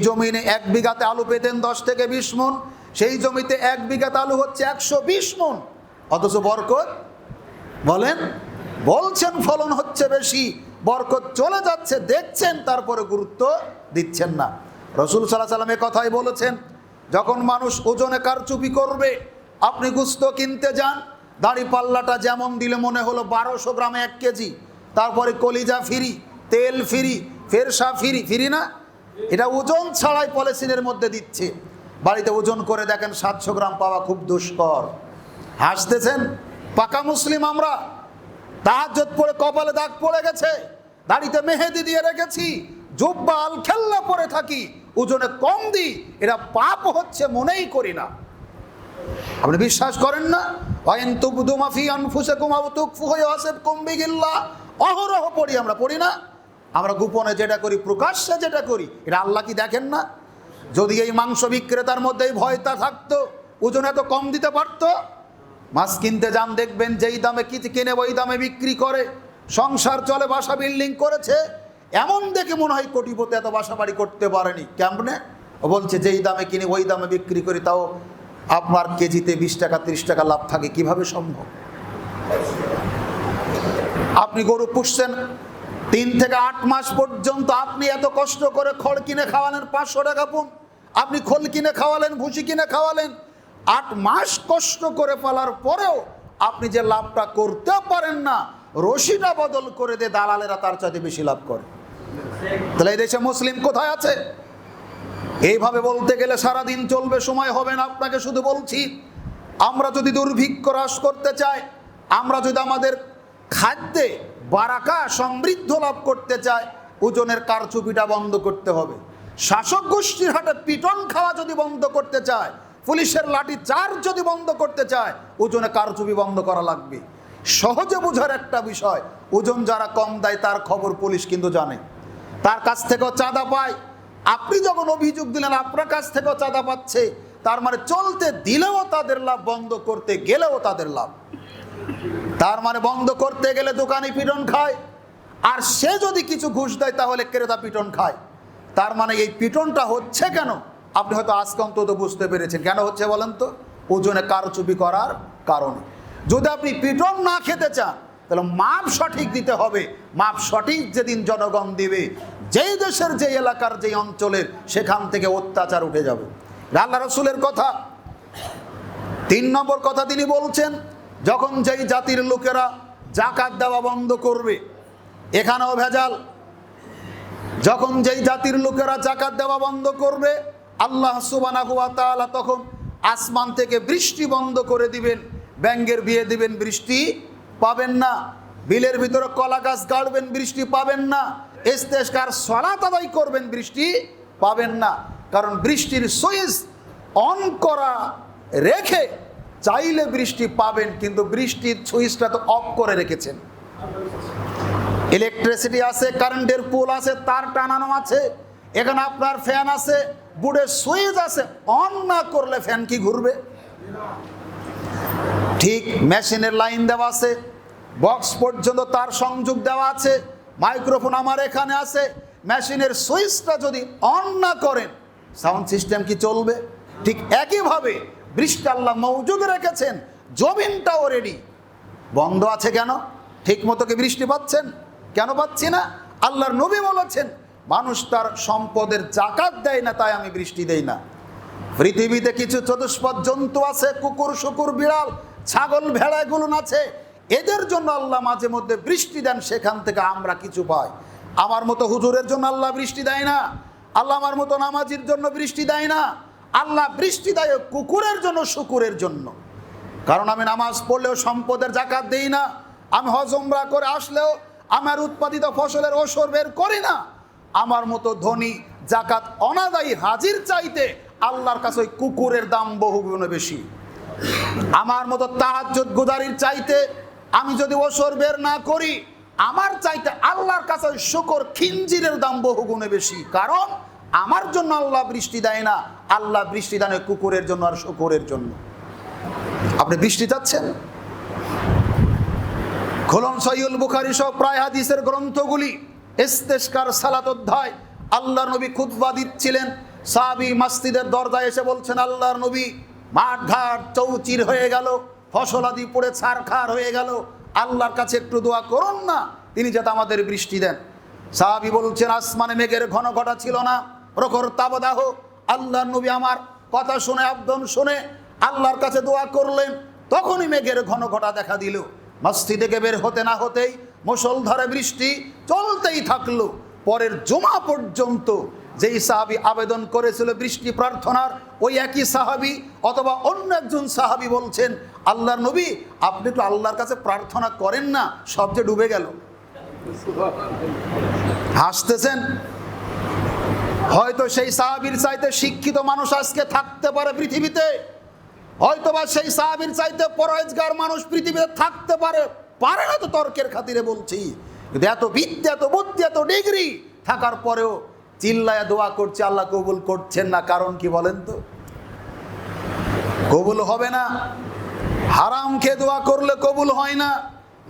জমিনে 1 বিঘাতে আলু পেতেন 10 থেকে 20 মণ, সেই জমিতে 1 বিঘাতে আলু হচ্ছে 120 মণ, অথচ বরকত বলেন বলছেন ফলন হচ্ছে বেশি, বরকত চলে যাচ্ছে দেখছেন, তারপরে গুরুত্ব দিচ্ছেন না। রাসূল সাল্লাল্লাহু আলাইহি ওয়াসাল্লাম কথাই বলেছেন, যখন মানুষ ওজনে কারচুপি করবে, আপনি গোশত কিনতে যান, দাড়ি পাল্লাটা যেমন দিলে মনে হলো 1200 গ্রামে 1 কেজি, তারপরে কলিজা ফ্রি, তেল ফ্রি, ফেরসা ফ্রি, ফ্রি না, এটা ওজন ছাড়াই পলিথিনের মধ্যে দিচ্ছে। বাড়িতে ওজন করে দেখেন 700 গ্রাম পাওয়া খুব দুষ্কর। হাসতেছেন, পাকা মুসলিম আমরা, তাহাজ্জুদ পড়ে কপালে দাগ পড়ে গেছে, দাড়িতে মেহেদি দিয়ে রেখেছি, জুব্বা আল খেল্লা পরে থাকি, ওজনে কম দিই, এটা পাপ হচ্ছে মনেই করি না। আপনি বিশ্বাস করেন না? ওয়াইন তুবদু মা ফি আনফুসিকুম আও তুখফুহু ইউহাসিবকুম বিহিল্লাহ, অহরহ পড়ি আমরা, পড়ি না? আমরা গোপনে যেটা করি, প্রকাশ্যে যেটা করি, এটা আল্লাহ কি দেখেন না? যদি এই মাংস বিক্রেতার মধ্যে এই ভয়টা থাকতো, ওজন এত কম দিতে পারতো। মাছ কিনতে যান, দেখবেন যেই দামে কিনে ওই দামে বিক্রি করে, সংসার চলে, বাসা বিল্ডিং করেছে, এমন দেখে মনে হয় কোটিপতি এত বাসা বাড়ি করতে পারেনি। কেমনে? ও বলছে যেই দামে কিনে ওই দামে বিক্রি করি, তাও আপনার কেজিতে 20 টাকা 30 টাকা লাভ থাকে, কিভাবে সম্ভব? আপনি গরু পুষছেন 3 থেকে 8 মাস পর্যন্ত, আপনি এত কষ্ট করে খড় কিনে খাওয়ালেন 500 টাকা পুন, আপনি খোল কিনে খাওয়ালেন, ভুসি কিনে খাওয়ালেন, 8 মাস কষ্ট করে পালার পরেও আপনি যে লাভটা করতে পারেন না, রশিটা বদল করে দিয়ে দালালেরা তার চাইতে বেশি লাভ করে। তাহলে এই দেশে মুসলিম কোথায় আছে? এইভাবে বলতে গেলে সারাদিন চলবে, সময় হবে না। আপনাকে শুধু বলছি, আমরা যদি দুর্ভিক্ষ হ্রাস করতে চাই, আমরা যদি আমাদের খাদ্যে বারাকা সমৃদ্ধ লাভ করতে চাই, ওজনের কারচুপিটা বন্ধ করতে হবে। শাসক গোষ্ঠীর হাতে পিটন খাওয়া যদি বন্ধ করতে চায়, পুলিশের লাঠি চার্জ যদি বন্ধ করতে চায়, ওজনে কারচুপি বন্ধ করা লাগবে। সহজে বোঝার একটা বিষয়, ওজন যারা কম দেয় তার খবর পুলিশ কিন্তু জানে, তার কাছ থেকেও চাঁদা পায়। আপনি যখন অভিযোগ দিলেন আপনার কাছ থেকেও চাঁদা পাচ্ছে, তার মানে চলতে দিলেও তাদের লাভ, বন্ধ করতে গেলেও তাদের লাভ। তার মানে বন্ধ করতে গেলে দোকানি পিটন খায়, আর সে যদি কিছু ঘুষ দেয় তাহলে ক্রেতা পিটন খায়। তার মানে এই পিটনটা হচ্ছে কেন? আপনি হয়তো আজকে অন্তত বুঝতে পেরেছেন কেন হচ্ছে বলেন তো? ওজনে কারচুপি করার কারণে। যদি আপনি পিটন না খেতে চান, তাহলে মাপ সঠিক দিতে হবে। মাপ সঠিক যেদিন জনগণ দিবে, যেই দেশের, যে এলাকার, যে অঞ্চলের, সেখান থেকে অত্যাচার উঠে যাবে। আল্লাহ রাসূলের কথা 3 নম্বর কথা তিনি বলছেন, যখন যেই জাতির লোকেরা যাকাত দেওয়া বন্ধ করবে, এখানেও ভেজাল। যখন যেই জাতির লোকেরা যাকাত দেওয়া বন্ধ করবে, আল্লাহ সুবহানাহু ওয়া তাআলা তখন আসমান থেকে বৃষ্টি বন্ধ করে দিবেন। ব্যাঙের বিয়ে দিবেন, বৃষ্টি পাবেন না। বিলের ভিতরে কলা গাছ গাড়বেন, বৃষ্টি পাবেন না। ইস্তেসকার সালাত আদায় করবেন, বৃষ্টি পাবেন না। কারণ বৃষ্টির সুইচ অন করা রেখে চাইলে বৃষ্টি পাবেন, কিন্তু বৃষ্টির সুইচটা তো অফ করে রেখেছেন। ইলেকট্রিসিটি আছে, কারেন্টের পোল আছে, তার টানানো আছে, এখানে আপনার ফ্যান আছে, বোর্ডের সুইচ আছে, অন না করলে ফ্যান কি ঘুরবে? ঠিক মেশিনের লাইন দেওয়া আছে, বক্স পর্যন্ত তার সংযোগ দেওয়া আছে, মাইক্রোফোন আমার এখানে আছে, মেশিনের সুইচটা যদি অন না করেন, সাউন্ড সিস্টেম কি চলবে? ঠিক একইভাবে বৃষ্টি আল্লাহ মওজুদ রেখেছেন, জমিনটাও রেডি। বন্ধ আছে কেন? ঠিক মতো কি বৃষ্টি পাচ্ছেন? কেন পাচ্ছি না? আল্লাহর নবী বলেছেন, মানুষ তার সম্পদের যাকাত দেয় না, তাই আমি বৃষ্টি দেই না। পৃথিবীতে কিছু চতুষ্পদ জন্তু আছে, কুকুর, শুকুর, বিড়াল, ছাগল, ভেড়া, এগুলো আছে, এদের জন্য আল্লাহ মাঝে মধ্যে বৃষ্টি দেন, সেখান থেকে আমরা কিছু পাই। আমার মতো হুজুরের জন্য আল্লাহ বৃষ্টি দেয় না, আল্লাহ আমার মতো নামাজির জন্য বৃষ্টি দেয় না। আল্লাহ বৃষ্টি দেয় কুকুরের জন্য, শুকুরের জন্য। কারণ আমি নামাজ পড়লেও সম্পদের যাকাত দেই না, আমি হজ উমরা করে আসলেও আমার উৎপাদিত ফসলের ওসর বের করি না। আমার মতো ধনী যাকাত অনাদায়ী হাজির চাইতে আল্লাহর কাছে ওই কুকুরের দাম বহুগুণে বেশি। আমার মতো তাহাজ্জুদ গুজারির চাইতে আমি যদি ওসর বের না করি, আমার চাইতে আল্লাহর কাছে ওই শুকর খিঞ্জিরের দাম বহুগুণে বেশি। কারণ আমার জন্য আল্লাহ বৃষ্টি দেয় না, আল্লাহ বৃষ্টি দেন কুকুরের জন্য আর শুকরের জন্য। আপনি বৃষ্টি চাচ্ছেন? খুলুন সহিহুল বুখারী সহ প্রায় হাদিসের গ্রন্থগুলি, ইস্তেসকার সালাত অধ্যায়। আল্লাহ নবী খুতবা দিচ্ছিলেন, সাহাবী মসজিদের দরজায় এসে বলছেন, আল্লাহর নবী, মাঠ ঘাট চৌচির হয়ে গেল, ফসলাদি পড়ে ছারখার হয়ে গেল, আল্লাহর কাছে একটু দোয়া করুন না, তিনি যাতে আমাদের বৃষ্টি দেন। সাহাবী বলছেন, আসমানে মেঘের ঘন ঘটা ছিল না, প্রখর তাবদাহ। আল্লাহর নবী আমার কথা শুনে, আব্দন শুনে আল্লাহর কাছে দোয়া করলেন, তখনই মেঘের ঘন ঘটা দেখা দিল। মসজিদ থেকে বের হতে না হতেই মুষলধারে বৃষ্টি চলতেই থাকলো। পরের জুমা পর্যন্ত যেই সাহাবী আবেদন করেছিল বৃষ্টি প্রার্থনার, ওই একই সাহাবী অথবা অন্য একজন সাহাবী বলছেন, আল্লাহর নবী, আপনি একটু আল্লাহর কাছে প্রার্থনা করেন না, সব যে ডুবে গেল। হাসতেছেন। হয়তো সেই সাহাবীর চাইতে শিক্ষিত মানুষ আজকে থাকতে পারে পৃথিবীতে, হয়তোবা সেই সাহাবীর চাইতে পরহেজগার মানুষ পৃথিবীতে থাকতে পারে, পারে না তো তর্কের খাতিরে বলছি, কিন্তু এত বিদ্যা, এত বুদ্ধি, এত ডিগ্রি থাকার পরেও চিল্লায়া দোয়া করছে, আল্লাহ কবুল করছেন না। কারণ কি বলেন তো? কবুল হবে না। হারাম খেয়ে দোয়া করলে কবুল হয় না,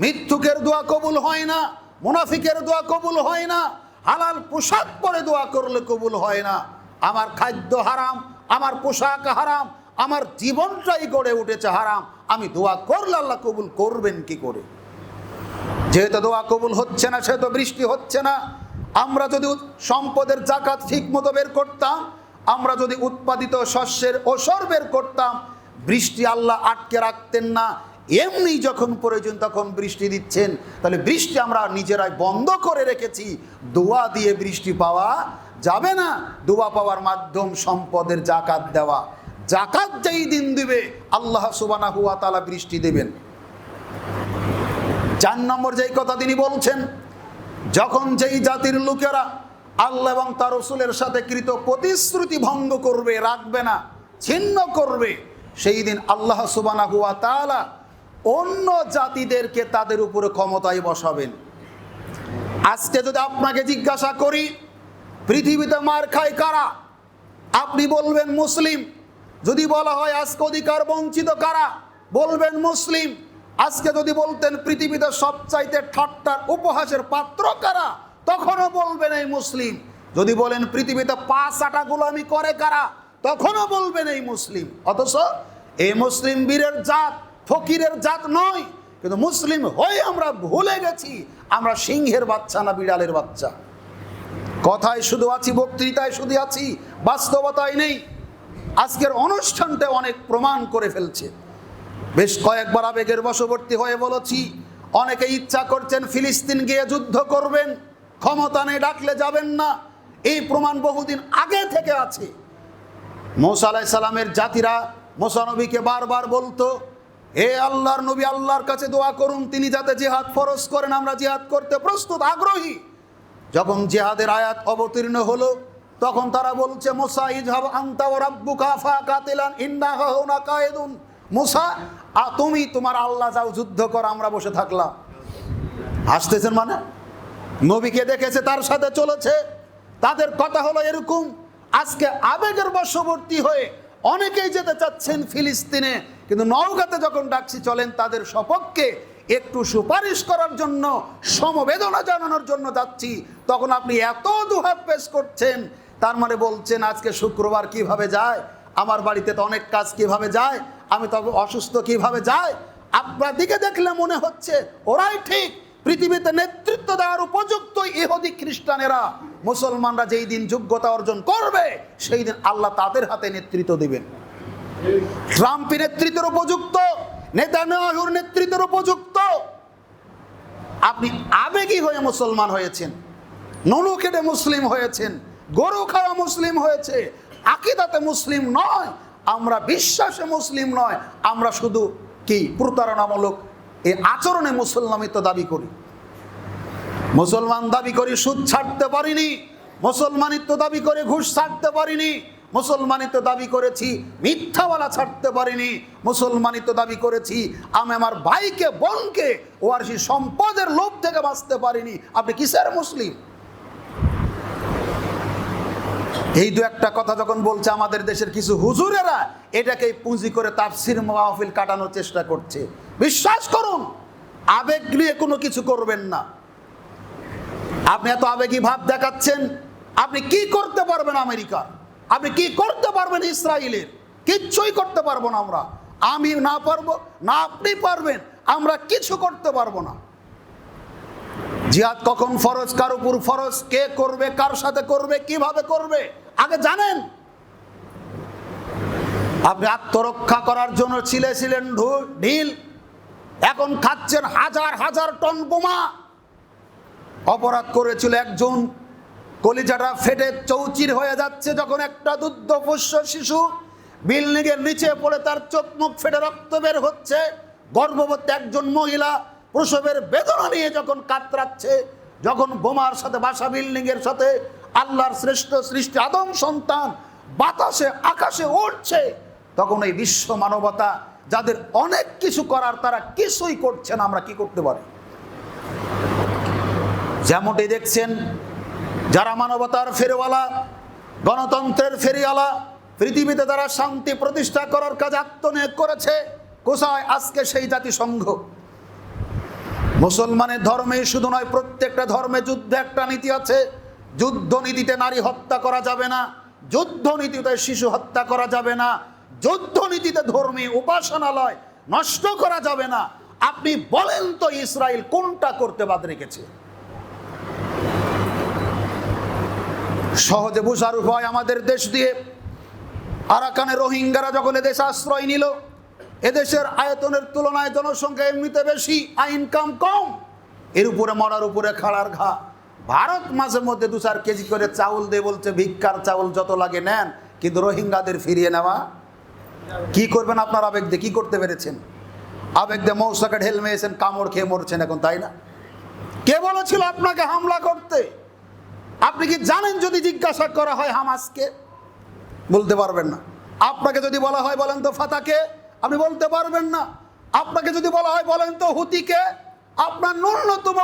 মিথ্যুকের দোয়া কবুল হয় না, মুনাফিকের দোয়া কবুল হয় না, হালাল পোশাক পরে দোয়া করলে কবুল হয় না। আমার খাদ্য হারাম, আমার পোশাক হারাম, আমার জীবনটাই গড়ে উঠেছে হারাম, আমি দোয়া করলে আল্লাহ কবুল করবেন কি করে? যেহেতু দোয়া কবুল হচ্ছে না, সেহেতু বৃষ্টি হচ্ছে না। আমরা যদি সম্পদের জাকাত ঠিক মতো বের করতাম, আমরা যদি উৎপাদিত শস্যের ওসর বের করতাম, বৃষ্টি আল্লাহ আটকে রাখতেন না। এমনি যখন প্রয়োজন তখন বৃষ্টি দিচ্ছেন। তাহলে বৃষ্টি আমরা নিজেরাই বন্ধ করে রেখেছি। দোয়া দিয়ে বৃষ্টি পাওয়া যাবে না। দোয়া পাওয়ার মাধ্যম সম্পদের জাকাত দেওয়া। জাকাত যেই দিন দিবে আল্লাহ সুবহানাহু ওয়া তাআলা বৃষ্টি দেবেন। 4 নম্বর যেই কথা তিনি বলছেন, যখন যেই জাতির লোকেরা আল্লাহ এবং তার রাসূলের সাথে কৃত প্রতিশ্রুতি ভঙ্গ করবে, রাখবে না, ছিন্ন করবে, সেই দিন আল্লাহ সুবহানাহু ওয়া তাআলা অন্য জাতিদেরকে তাদের উপরে ক্ষমতায় বসাবেন। আজকে যদি আপনাকে জিজ্ঞাসা করি পৃথিবীতে মার খায় কারা, আপনি বলবেন মুসলিম। যদি বলা হয় আজকে অধিকার বঞ্চিত কারা, বলবেন মুসলিম। আজকে যদি বলতেন পৃথিবীতে সবচাইতে ঠাট্টার উপহাসের পাত্র কারা, তখনও বলবেন এই মুসলিম। যদি বলেন পৃথিবীতে পাঁচ আটা গোলামি করে কারা, তখনও বলবেন এই মুসলিম। অথচ এই মুসলিম বীরের জাত, ফকিরের জাত নয়, কিন্তু মুসলিম হয়ে আমরা ভুলে গেছি আমরা সিংহের বাচ্চা না বিড়ালের বাচ্চা। কথায় শুধু আছি, বক্তৃতায় শুধু আছি, বাস্তবতায় নেই। আজকের অনুষ্ঠানটা অনেক প্রমাণ করে ফেলছে। বেশ কয়েকবার আবেগের বশবর্তী হয়ে বলেছি, অনেকে ইচ্ছা করছেন ফিলিস্তিন গিয়ে যুদ্ধ করবেন, ক্ষমতা নেই, ডাকলে যাবেন না। এই প্রমাণ বহুদিন আগে থেকে আছে। মুসা আলাইহিস সালামের জাতিরা মুসা নবীকে বারবার বলতো, হে আল্লাহর নবী, আল্লাহর কাছে দোয়া করুন তিনি যাতে জিহাদ ফরজ করেন, আমরা জিহাদ করতে প্রস্তুত, আগ্রহী। যখন জিহাদের আয়াত অবতীর্ণ হলো, তখন তারা বলছে, মুসা ইযহাব আনতা ওয়া রাব্বুকা ফাকাতিলান ইন্না হাউনা কায়েদুন। মুসা, তুমি তোমার আল্লাহ যাও, যুদ্ধ কর, আমরা বসে থাকলাম। হাসতেছেন মানে? নবীকে দেখেছে, তার সাথে চলেছে। তাদের কথা হলো এরকম। আজকে আবেগের বশবর্তী হয়ে অনেকেই যেতে চাচ্ছেন ফিলিস্তিনে, কিন্তু নওগাঁতে যখন ডাকছি চলেন তাদের সপক্ষে একটু সুপারিশ করার জন্য, সমবেদনা জানানোর জন্য যাচ্ছি, তখন আপনি এত দুহাত পেশ করছেন। তার মানে বলছেন আজকে শুক্রবার কিভাবে যায়, আমার বাড়িতে তো অনেক কাজ কিভাবে যায়, আমি তবে অসুস্থ কিভাবে যায়। আপনার দিকে দেখলে মনে হচ্ছে ওরাই ঠিক, পৃথিবীতে নেতৃত্ব দেওয়ার উপযুক্ত ইহুদি খ্রিস্টানেরা। মুসলমানরা যেই দিন যোগ্যতা অর্জন করবে, সেই দিন আল্লাহ তাদের হাতে নেতৃত্ব দিবেন। ট্রাম্প নেতৃত্বের উপযুক্ত, নেতানিয়াহুর নেতৃত্বের উপযুক্ত। আপনি আবেগী হয়ে মুসলমান হয়েছেন, নুনু খেটে মুসলিম হয়েছেন, গরু খাওয়া মুসলিম হয়েছে। আকীদাতে মুসলিম নয়, আমরা বিশ্বাসে মুসলিম নয়, আমরা শুধু কি প্রতারণামূলক এই আচরণে মুসলমানিত্ব দাবি করি। মুসলমান দাবি করি, সুদ ছাড়তে পারিনি। মুসলমানিত্ব দাবি করে ঘুষ ছাড়তে পারিনি। মুসলমানিত্ব দাবি করেছি, মিথ্যাওয়ালা ছাড়তে পারিনি। মুসলমানিত্ব দাবি করেছি, আমি আমার ভাইকে, বোনকে ওয়ারিসি সম্পদের লোভ থেকে বাঁচতে পারিনি। আপনি কিসের মুসলিম? এই দু একটা কথা যখন বলছে আমাদের দেশের কিছু হুজুরেরা, এটাকে পুঁজি করে তাফসির মাহফিল কাটানোর চেষ্টা করছে। বিশ্বাস করুন, আবেগ নিয়ে কোনো কিছু করবেন না। আপনি এত আবেগী ভাব দেখাচ্ছেন, আপনি কি করতে পারবেন আমেরিকা? আপনি কি করতে পারবেন ইসরায়েলের? কিচ্ছুই করতে পারবো না আমরা। আমি না পারবো, না আপনি পারবেন, আমরা কিছু করতে পারবো না। জিহাদ কখন ফরজ, কার উপর ফরজ, কে করবে, কার সাথে করবে, কিভাবে করবে আগে জানেন। আপনি আত্মরক্ষা করার জন্য ছিলেছিলেন ঢিল, এখন খাচ্ছেন হাজার হাজার টন বোমা। অপরাধ করেছিল একজন, কলিজাটা ফেটে চৌচির হয়ে যাচ্ছে যখন একটা দুগ্ধপোষ্য শিশু বিল্ডিং এর নিচে পড়ে তার চোখ মুখ ফেটে রক্ত বের হচ্ছে। গর্ভবতী একজন মহিলা প্রসবের বেদনা নিয়ে যখন কাতরাচ্ছে, যখন বোমার সাথে বাসা বিল্ডিং এর সাথে আল্লাহর শ্রেষ্ঠ সৃষ্টি আদম সন্তান বাতাসে আকাশে উঠছে, তখন এই বিশ্ব মানবতা যাদের অনেক কিছু করার তারা কিছুই করছে না, আমরা কি করতে পারি? যেমনটি দেখছেন, যারা মানবতার ফেরিওয়ালা, গণতন্ত্রের ফেরিওয়ালা, পৃথিবীতে তারা শান্তি প্রতিষ্ঠা করার কাজ আত্মনিয়োগ করেছে, কোথায় আজকে সেই জাতিসংঘ? মুসলমানের ধর্মে শুধু নয়, প্রত্যেকটা ধর্মে যুদ্ধে একটা নীতি আছে। যুদ্ধ নীতিতে নারী হত্যা করা যাবে না, যুদ্ধ নীতিতে শিশু হত্যা করা যাবে না, যুদ্ধ নীতিতে ধর্মীয় উপাসনালয় নষ্ট করা যাবে না। আপনি বলেন তো ইসরায়েল কোনটা করতে বাদ রেখেছে? সহজে বোঝার উপায় আমাদের দেশ দিয়ে আরাকানে রোহিঙ্গারা যখন এদেশে আশ্রয় নিল, এদেশের আয়তনের তুলনায় জনসংখ্যা এমনিতে বেশি, ইনকাম কম, এর উপরে মরার উপরে খাড়ার ঘা। ভারত মাঝে মধ্যে 2-4 কেজি করে চাউল দিয়ে বলছে ভিক্ষার চাউল যত লাগে নেন, কিন্তু রোহিঙ্গাদের ফিরিয়ে নেওয়া কি করবেন? আপনার আবেগ দিয়ে কি করতে পেরেছেন? আবেগ দিয়ে মৌসাকে ঢেল মেয়েছেন, কামড় খেয়ে মরছেন এখন, তাই না? কে বলেছিল আপনাকে হামলা করতে? আপনি কি জানেন যদি জিজ্ঞাসা করা হয় হামাসকে? বলতে পারবেন না। আপনাকে যদি বলা হয় বলেন তো ফাতাকে, আপনি বলতে পারবেন না। আপনাকে যদি বলা হয় বলেন তো হুতিকে, আপনার ন্যূনতম